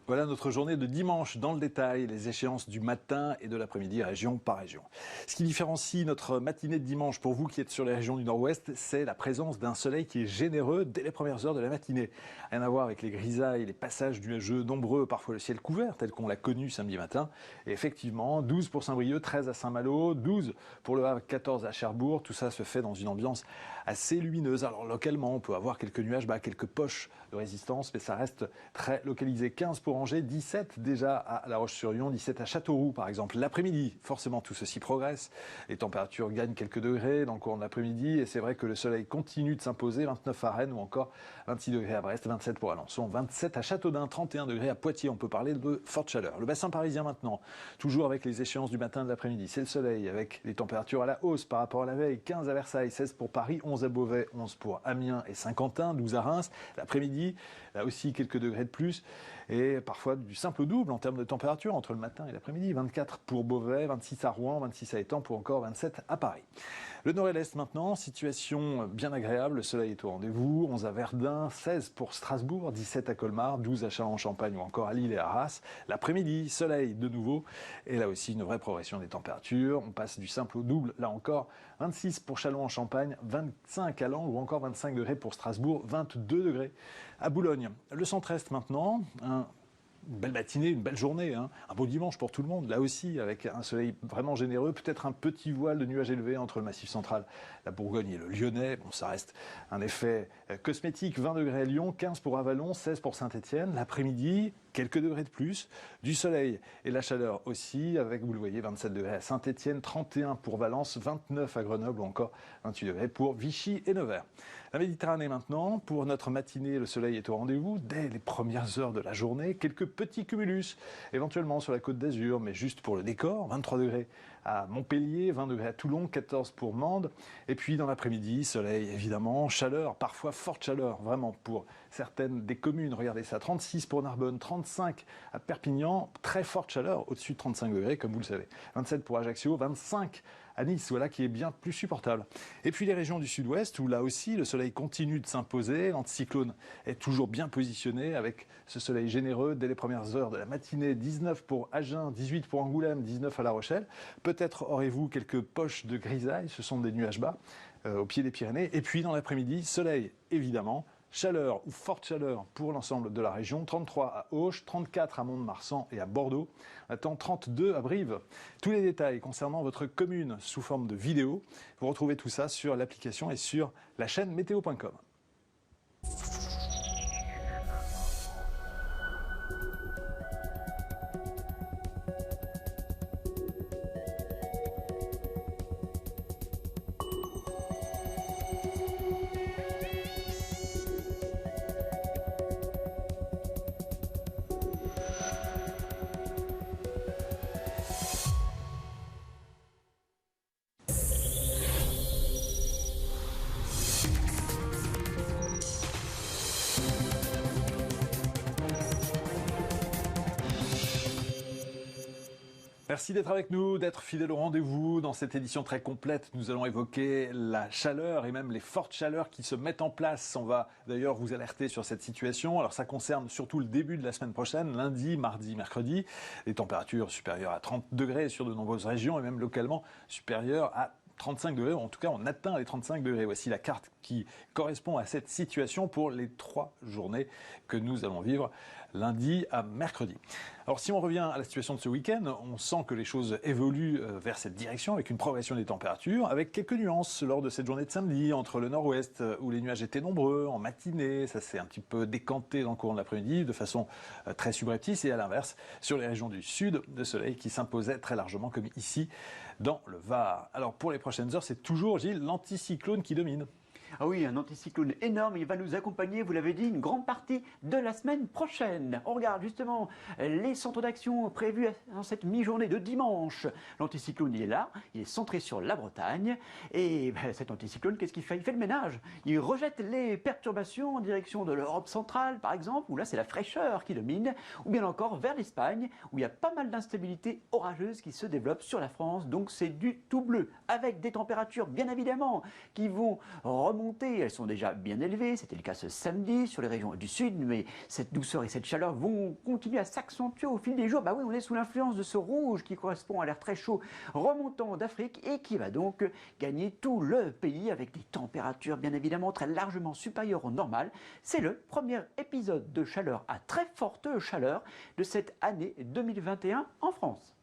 Voilà notre journée de dimanche dans le détail, les échéances du matin et de l'après-midi, région par région. Ce qui différencie notre matinée de dimanche pour vous qui êtes sur les régions du nord-ouest, c'est la présence d'un soleil qui est généreux dès les premières heures de la matinée. Rien à voir avec les grisailles, les passages nuageux nombreux, parfois le ciel couvert, tel qu'on l'a connu samedi matin. Et effectivement, 12 pour Saint-Brieuc, 13 à Saint-Malo, 12 pour Le Havre, 14 à Cherbourg. Tout ça se fait dans une ambiance assez lumineuse. Alors localement, on peut avoir quelques nuages bas, quelques poches de résistance, mais ça reste très localisé. 15 pour Angers, 17 déjà à La Roche-sur-Yon, 17 à Châteauroux par exemple. L'après-midi, forcément tout ceci progresse. Les températures gagnent quelques degrés dans le courant de l'après-midi et c'est vrai que le soleil continue de s'imposer. 29 à Rennes ou encore 26 degrés à Brest, 27 pour Alençon, 27 à Châteaudun, 31 degrés à Poitiers. On peut parler de forte chaleur. Le bassin parisien maintenant, toujours avec les échéances du matin et de l'après-midi. C'est le soleil avec les températures à la hausse par rapport à la veille. 15 à Versailles, 16 pour Paris, 11 à Beauvais, 11 pour Amiens et Saint-Quentin, 12 à Reims. L'après-midi, là aussi quelques degrés de plus et parfois du simple au double en termes de température entre le matin et l'après-midi. 24 pour Beauvais, 26 à Rouen, 26 à Étampes ou encore 27 à Paris. Le nord et l'est maintenant, situation bien agréable, le soleil est au rendez-vous. 11 à Verdun, 16 pour Strasbourg, 17 à Colmar, 12 à Châlons-en-Champagne ou encore à Lille et à Arras. L'après-midi, soleil de nouveau et là aussi une vraie progression des températures. On passe du simple au double, là encore 26 pour Châlons-en-Champagne, 25 à Langres ou encore 25 degrés pour Strasbourg, 22 degrés à Boulogne. Le centre-est maintenant, une belle matinée, une belle journée, hein. Un beau dimanche pour tout le monde, là aussi, avec un soleil vraiment généreux, peut-être un petit voile de nuages élevés entre le Massif central, la Bourgogne et le Lyonnais. Bon, ça reste un effet cosmétique, 20 degrés à Lyon, 15 pour Avallon, 16 pour Saint-Étienne. L'après-midi, quelques degrés de plus, du soleil et la chaleur aussi, avec, vous le voyez, 27 degrés à Saint-Étienne, 31 pour Valence, 29 à Grenoble ou encore 28 degrés pour Vichy et Nevers. La Méditerranée maintenant, pour notre matinée, le soleil est au rendez-vous dès les premières heures de la journée. Quelques petits cumulus, éventuellement sur la Côte d'Azur, mais juste pour le décor. 23 degrés à Montpellier, 20 degrés à Toulon, 14 pour Mende. Et puis dans l'après-midi, soleil évidemment, chaleur, parfois forte chaleur, vraiment pour certaines des communes. Regardez ça, 36 pour Narbonne, 35 à Perpignan, très forte chaleur, au-dessus de 35 degrés, comme vous le savez. 27 pour Ajaccio, 25 à Nice, voilà qui est bien plus supportable. Et puis les régions du sud-ouest, où là aussi le soleil continue de s'imposer, l'anticyclone est toujours bien positionné avec ce soleil généreux dès les premières heures de la matinée. 19 pour Agen, 18 pour Angoulême, 19 à La Rochelle. Peut-être aurez-vous quelques poches de grisaille, ce sont des nuages bas au pied des Pyrénées. Et puis dans l'après-midi, soleil évidemment. Chaleur ou forte chaleur pour l'ensemble de la région, 33 à Auch, 34 à Mont-de-Marsan et à Bordeaux, on attend 32 à Brive. Tous les détails concernant votre commune sous forme de vidéo, vous retrouvez tout ça sur l'application et sur la chaîne météo.com. Merci d'être avec nous, d'être fidèle au rendez-vous. Dans cette édition très complète, nous allons évoquer la chaleur et même les fortes chaleurs qui se mettent en place. On va d'ailleurs vous alerter sur cette situation. Alors ça concerne surtout le début de la semaine prochaine, lundi, mardi, mercredi. Les températures supérieures à 30 degrés sur de nombreuses régions et même localement supérieures à 35 degrés, en tout cas on atteint les 35 degrés. Voici la carte qui correspond à cette situation pour les 3 journées que nous allons vivre lundi à mercredi. Alors si on revient à la situation de ce week-end, on sent que les choses évoluent vers cette direction avec une progression des températures, avec quelques nuances lors de cette journée de samedi entre le nord-ouest où les nuages étaient nombreux en matinée, ça s'est un petit peu décanté dans le courant de l'après-midi de façon très subreptice, et à l'inverse sur les régions du sud, de soleil qui s'imposait très largement comme ici dans le Var. Alors pour les prochaines heures, c'est toujours, Gilles, l'anticyclone qui domine. Ah oui, un anticyclone énorme, il va nous accompagner, vous l'avez dit, une grande partie de la semaine prochaine. On regarde justement les centres d'action prévus dans cette mi-journée de dimanche. L'anticyclone, il est là, il est centré sur la Bretagne. Et cet anticyclone, qu'est-ce qu'il fait? Il fait le ménage. Il rejette les perturbations en direction de l'Europe centrale, par exemple, où là c'est la fraîcheur qui domine, ou bien encore vers l'Espagne, où il y a pas mal d'instabilité orageuse qui se développe sur la France. Donc c'est du tout bleu, avec des températures, bien évidemment, qui vont remonter remonter. Elles sont déjà bien élevées, c'était le cas ce samedi sur les régions du sud, mais cette douceur et cette chaleur vont continuer à s'accentuer au fil des jours. Bah oui, on est sous l'influence de ce rouge qui correspond à l'air très chaud remontant d'Afrique et qui va donc gagner tout le pays avec des températures bien évidemment très largement supérieures au normal. C'est le premier épisode de chaleur à très forte chaleur de cette année 2021 en France.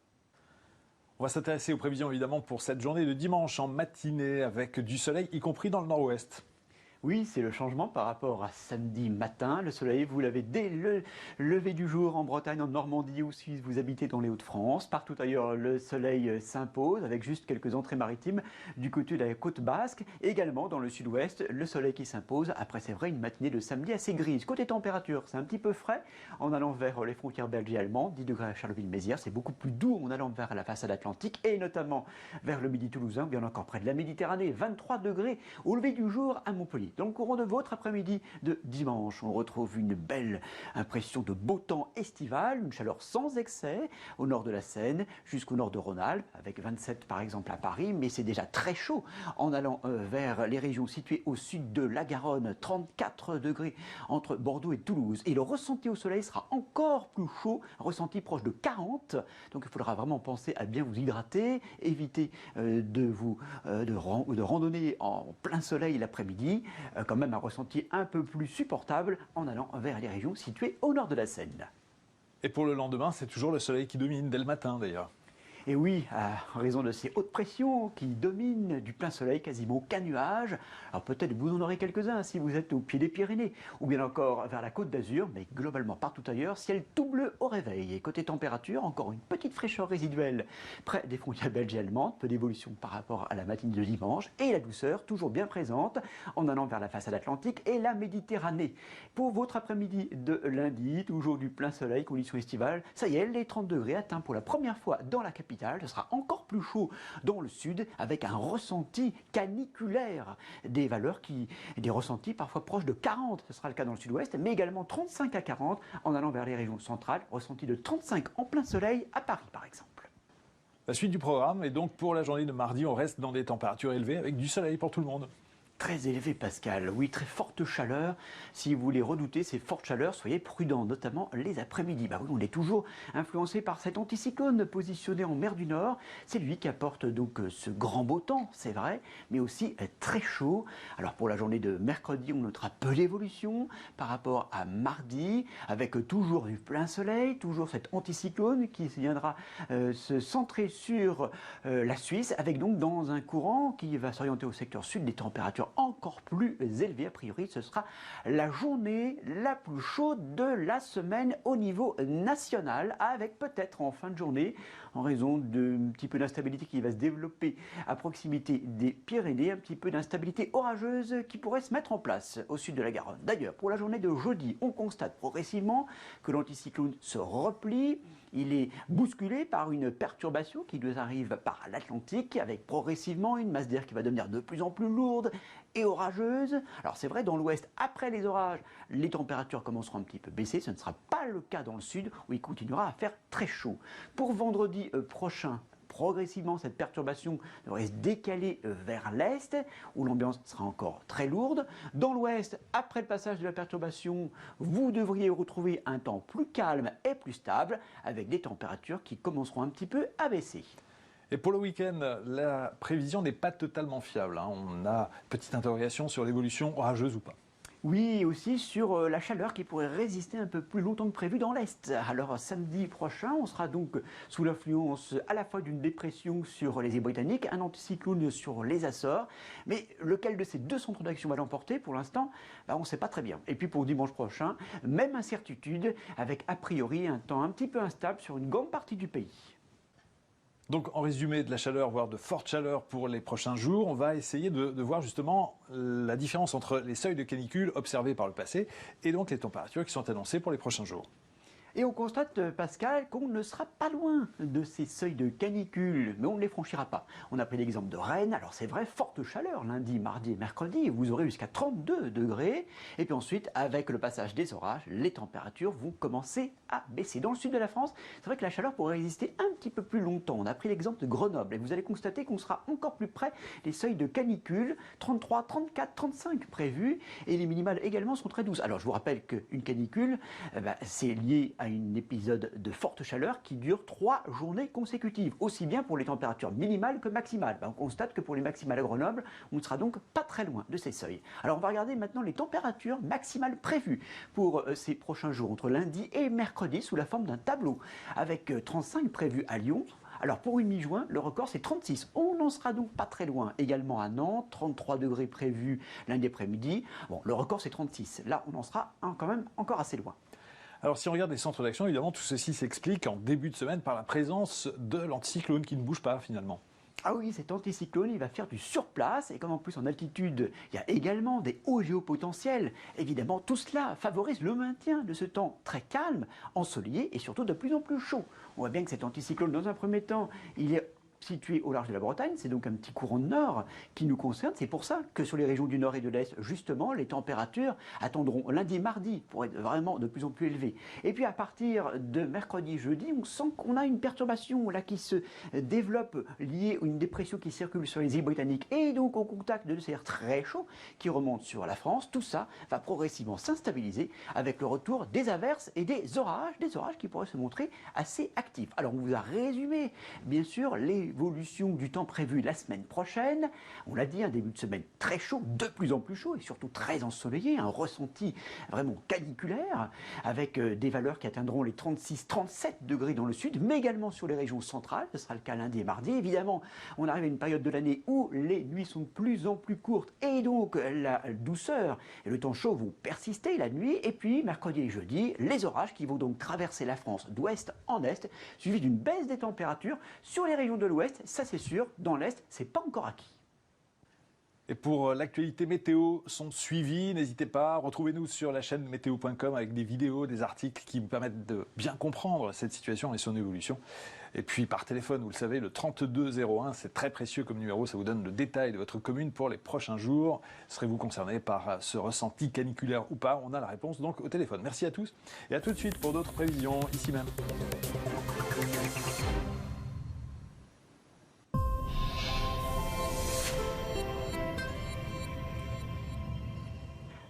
On va s'intéresser aux prévisions évidemment pour cette journée de dimanche en matinée avec du soleil, y compris dans le nord-ouest. Oui, c'est le changement par rapport à samedi matin. Le soleil, vous l'avez dès le lever du jour en Bretagne, en Normandie ou si vous habitez dans les Hauts-de-France. Partout ailleurs, le soleil s'impose avec juste quelques entrées maritimes du côté de la côte basque. Également dans le sud-ouest, le soleil qui s'impose. Après, c'est vrai, une matinée de samedi assez grise. Côté température, c'est un petit peu frais en allant vers les frontières belges et allemandes. 10 degrés à Charleville-Mézières. C'est beaucoup plus doux en allant vers la façade atlantique et notamment vers le midi toulousain, bien encore près de la Méditerranée. 23 degrés au lever du jour à Montpellier. Dans le courant de votre après-midi de dimanche, on retrouve une belle impression de beau temps estival, une chaleur sans excès au nord de la Seine jusqu'au nord de Rhône-Alpes, avec 27 par exemple à Paris, mais c'est déjà très chaud en allant vers les régions situées au sud de la Garonne, 34 degrés entre Bordeaux et Toulouse. Et le ressenti au soleil sera encore plus chaud, ressenti proche de 40, donc il faudra vraiment penser à bien vous hydrater, éviter de randonner en plein soleil l'après-midi, quand même un ressenti un peu plus supportable en allant vers les régions situées au nord de la Seine. Et pour le lendemain, c'est toujours le soleil qui domine dès le matin d'ailleurs. Et oui, à raison de ces hautes pressions qui dominent, du plein soleil, quasiment aucun nuage. Alors peut-être vous en aurez quelques-uns si vous êtes au pied des Pyrénées, ou bien encore vers la Côte d'Azur, mais globalement partout ailleurs, ciel tout bleu au réveil. Et côté température, encore une petite fraîcheur résiduelle près des frontières belges et allemandes, peu d'évolution par rapport à la matinée de dimanche, et la douceur toujours bien présente en allant vers la façade atlantique et la Méditerranée. Pour votre après-midi de lundi, toujours du plein soleil, conditions estivales, ça y est, les 30 degrés atteints pour la première fois dans la capitale. Ce sera encore plus chaud dans le sud avec un ressenti caniculaire, des ressentis parfois proches de 40, ce sera le cas dans le sud-ouest, mais également 35 à 40 en allant vers les régions centrales, ressenti de 35 en plein soleil à Paris par exemple. La suite du programme est donc pour la journée de mardi, on reste dans des températures élevées avec du soleil pour tout le monde. Très élevé Pascal, oui, très forte chaleur. Si vous voulez redouter ces fortes chaleurs, soyez prudents, notamment les après-midi. Bah oui, on est toujours influencé par cet anticyclone positionné en mer du Nord. C'est lui qui apporte donc ce grand beau temps, c'est vrai, mais aussi très chaud. Alors pour la journée de mercredi, on notera peu d'évolution par rapport à mardi, avec toujours du plein soleil, toujours cet anticyclone qui viendra se centrer sur la Suisse, avec donc dans un courant qui va s'orienter au secteur sud des températures encore plus élevé. A priori, ce sera la journée la plus chaude de la semaine au niveau national, avec peut-être en fin de journée, en raison d'un petit peu d'instabilité qui va se développer à proximité des Pyrénées, un petit peu d'instabilité orageuse qui pourrait se mettre en place au sud de la Garonne. D'ailleurs, pour la journée de jeudi, on constate progressivement que l'anticyclone se replie. Il est bousculé par une perturbation qui nous arrive par l'Atlantique, avec progressivement une masse d'air qui va devenir de plus en plus lourde et orageuse. Alors c'est vrai, dans l'ouest, après les orages, les températures commenceront un petit peu baisser. Ce ne sera pas le cas dans le sud, où il continuera à faire très chaud. Pour vendredi prochain, progressivement, cette perturbation devrait se décaler vers l'est, où l'ambiance sera encore très lourde. Dans l'ouest, après le passage de la perturbation, vous devriez retrouver un temps plus calme et plus stable, avec des températures qui commenceront un petit peu à baisser. Et pour le week-end, la prévision n'est pas totalement fiable. On a une petite interrogation sur l'évolution orageuse ou pas. Oui, aussi sur la chaleur qui pourrait résister un peu plus longtemps que prévu dans l'Est. Alors samedi prochain, on sera donc sous l'influence à la fois d'une dépression sur les îles britanniques, un anticyclone sur les Açores, mais lequel de ces deux centres d'action va l'emporter pour l'instant, on ne sait pas très bien. Et puis pour dimanche prochain, même incertitude, avec a priori un temps un petit peu instable sur une grande partie du pays. Donc en résumé, de la chaleur, voire de forte chaleur pour les prochains jours. On va essayer de voir justement la différence entre les seuils de canicule observés par le passé et donc les températures qui sont annoncées pour les prochains jours. Et on constate, Pascal, qu'on ne sera pas loin de ces seuils de canicule, mais on ne les franchira pas. On a pris l'exemple de Rennes, alors c'est vrai, forte chaleur lundi, mardi et mercredi, vous aurez jusqu'à 32 degrés. Et puis ensuite, avec le passage des orages, les températures vont commencer à baisser. Dans le sud de la France, c'est vrai que la chaleur pourrait résister un petit peu plus longtemps. On a pris l'exemple de Grenoble, et vous allez constater qu'on sera encore plus près des seuils de canicule, 33, 34, 35 prévus, et les minimales également sont très douces. Alors je vous rappelle qu'une canicule, c'est lié à un épisode de forte chaleur qui dure 3 journées consécutives, aussi bien pour les températures minimales que maximales. On constate que pour les maximales à Grenoble, on ne sera donc pas très loin de ces seuils. Alors on va regarder maintenant les températures maximales prévues pour ces prochains jours, entre lundi et mercredi, sous la forme d'un tableau, avec 35 prévus à Lyon. Alors pour une mi-juin, le record c'est 36. On n'en sera donc pas très loin. Également à Nantes, 33 degrés prévus lundi après-midi. Bon, le record c'est 36. Là, on en sera quand même encore assez loin. Alors si on regarde les centres d'action, évidemment, tout ceci s'explique en début de semaine par la présence de l'anticyclone qui ne bouge pas finalement. Ah oui, cet anticyclone, il va faire du surplace, et comme en plus en altitude, il y a également des hauts géopotentiels, évidemment tout cela favorise le maintien de ce temps très calme, ensoleillé et surtout de plus en plus chaud. On voit bien que cet anticyclone, dans un premier temps, il est situé au large de la Bretagne, c'est donc un petit courant de nord qui nous concerne. C'est pour ça que sur les régions du nord et de l'est, justement, les températures attendront lundi et mardi pour être vraiment de plus en plus élevées. Et puis à partir de mercredi, jeudi, on sent qu'on a une perturbation là qui se développe liée à une dépression qui circule sur les îles britanniques et donc au contact de ces airs très chauds qui remontent sur la France. Tout ça va progressivement s'instabiliser avec le retour des averses et des orages qui pourraient se montrer assez actifs. Alors on vous a résumé, bien sûr, l'évolution du temps prévu la semaine prochaine. On l'a dit, un début de semaine très chaud, de plus en plus chaud et surtout très ensoleillé, un ressenti vraiment caniculaire avec des valeurs qui atteindront les 36-37 degrés dans le sud, mais également sur les régions centrales. Ce sera le cas lundi et mardi. Évidemment, on arrive à une période de l'année où les nuits sont de plus en plus courtes et donc la douceur et le temps chaud vont persister la nuit. Et puis, mercredi et jeudi, les orages qui vont donc traverser la France d'ouest en est, suivi d'une baisse des températures sur les régions de l'ouest. Ça c'est sûr, dans l'Est, c'est pas encore acquis. Et pour l'actualité météo sont suivis, n'hésitez pas, retrouvez-nous sur la chaîne météo.com avec des vidéos, des articles qui vous permettent de bien comprendre cette situation et son évolution. Et puis par téléphone, vous le savez, le 3201, c'est très précieux comme numéro, ça vous donne le détail de votre commune pour les prochains jours. Serez-vous concerné par ce ressenti caniculaire ou pas? On a la réponse donc au téléphone. Merci à tous et à tout de suite pour d'autres prévisions ici même.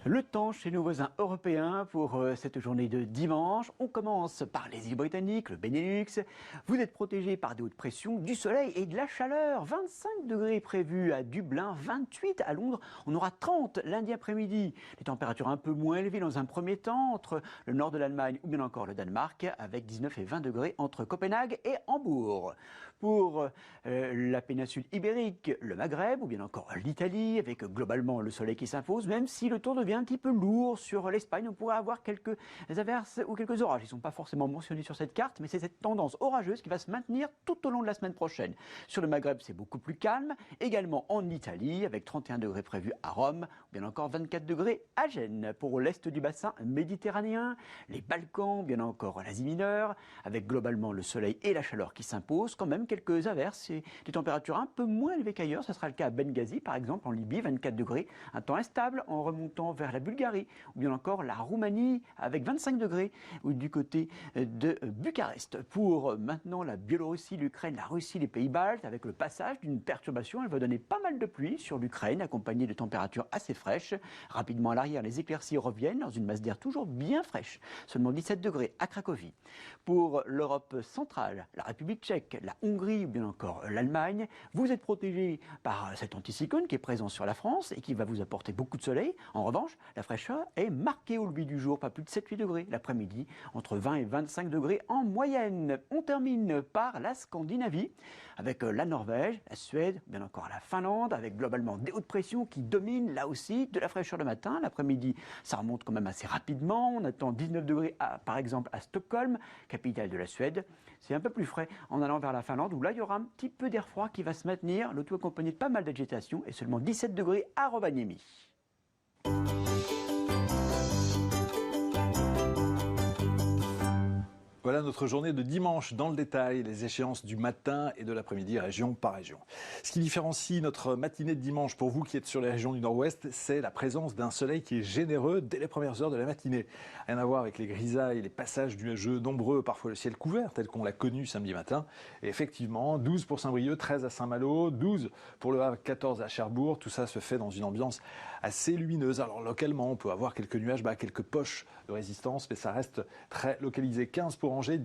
Le temps chez nos voisins européens pour cette journée de dimanche. On commence par les îles britanniques, le Benelux. Vous êtes protégés par des hautes pressions, du soleil et de la chaleur. 25 degrés prévus à Dublin, 28 à Londres. On aura 30 lundi après-midi. Les températures un peu moins élevées dans un premier temps entre le nord de l'Allemagne ou bien encore le Danemark, avec 19 et 20 degrés entre Copenhague et Hambourg. Pour la péninsule ibérique, le Maghreb ou bien encore l'Italie, avec globalement le soleil qui s'impose, même si le temps devient un petit peu lourd sur l'Espagne, on pourrait avoir quelques averses ou quelques orages. Ils ne sont pas forcément mentionnés sur cette carte, mais c'est cette tendance orageuse qui va se maintenir tout au long de la semaine prochaine. Sur le Maghreb, c'est beaucoup plus calme. Également en Italie, avec 31 degrés prévus à Rome, ou bien encore 24 degrés à Gênes. Pour l'est du bassin méditerranéen, les Balkans, bien encore l'Asie mineure, avec globalement le soleil et la chaleur qui s'imposent, quand même quelques averses et des températures un peu moins élevées qu'ailleurs. Ce sera le cas à Benghazi, par exemple, en Libye, 24 degrés. Un temps instable en remontant vers la Bulgarie, ou bien encore la Roumanie, avec 25 degrés, ou du côté de Bucarest. Pour maintenant la Biélorussie, l'Ukraine, la Russie, les Pays-Baltes, avec le passage d'une perturbation, elle va donner pas mal de pluie sur l'Ukraine, accompagnée de températures assez fraîches. Rapidement à l'arrière, les éclaircies reviennent dans une masse d'air toujours bien fraîche. Seulement 17 degrés à Cracovie. Pour l'Europe centrale, la République tchèque, la Hongrie ou bien encore l'Allemagne, vous êtes protégés par cet anticyclone qui est présent sur la France et qui va vous apporter beaucoup de soleil. En revanche, la fraîcheur est marquée au lever du jour, pas plus de 7-8 degrés. L'après-midi, entre 20 et 25 degrés en moyenne. On termine par la Scandinavie, avec la Norvège, la Suède, bien encore la Finlande, avec globalement des hautes pressions qui dominent là aussi de la fraîcheur le matin. L'après-midi, ça remonte quand même assez rapidement. On attend 19 degrés par exemple à Stockholm, capitale de la Suède. C'est un peu plus frais en allant vers la Finlande, où là il y aura un petit peu d'air froid qui va se maintenir, le tout accompagné de pas mal d'agitation, et seulement 17 degrés à Rovaniemi. Voilà notre journée de dimanche dans le détail, les échéances du matin et de l'après-midi, région par région. Ce qui différencie notre matinée de dimanche pour vous qui êtes sur les régions du nord-ouest, c'est la présence d'un soleil qui est généreux dès les premières heures de la matinée. Rien à voir avec les grisailles, les passages nuageux nombreux, parfois le ciel couvert tel qu'on l'a connu samedi matin. Et effectivement, 12 pour Saint-Brieuc, 13 à Saint-Malo, 12 pour Le Havre, 14 à Cherbourg. Tout ça se fait dans une ambiance assez lumineuse. Alors localement, on peut avoir quelques nuages, quelques poches de résistance, mais ça reste très localisé. 15 pour Angers,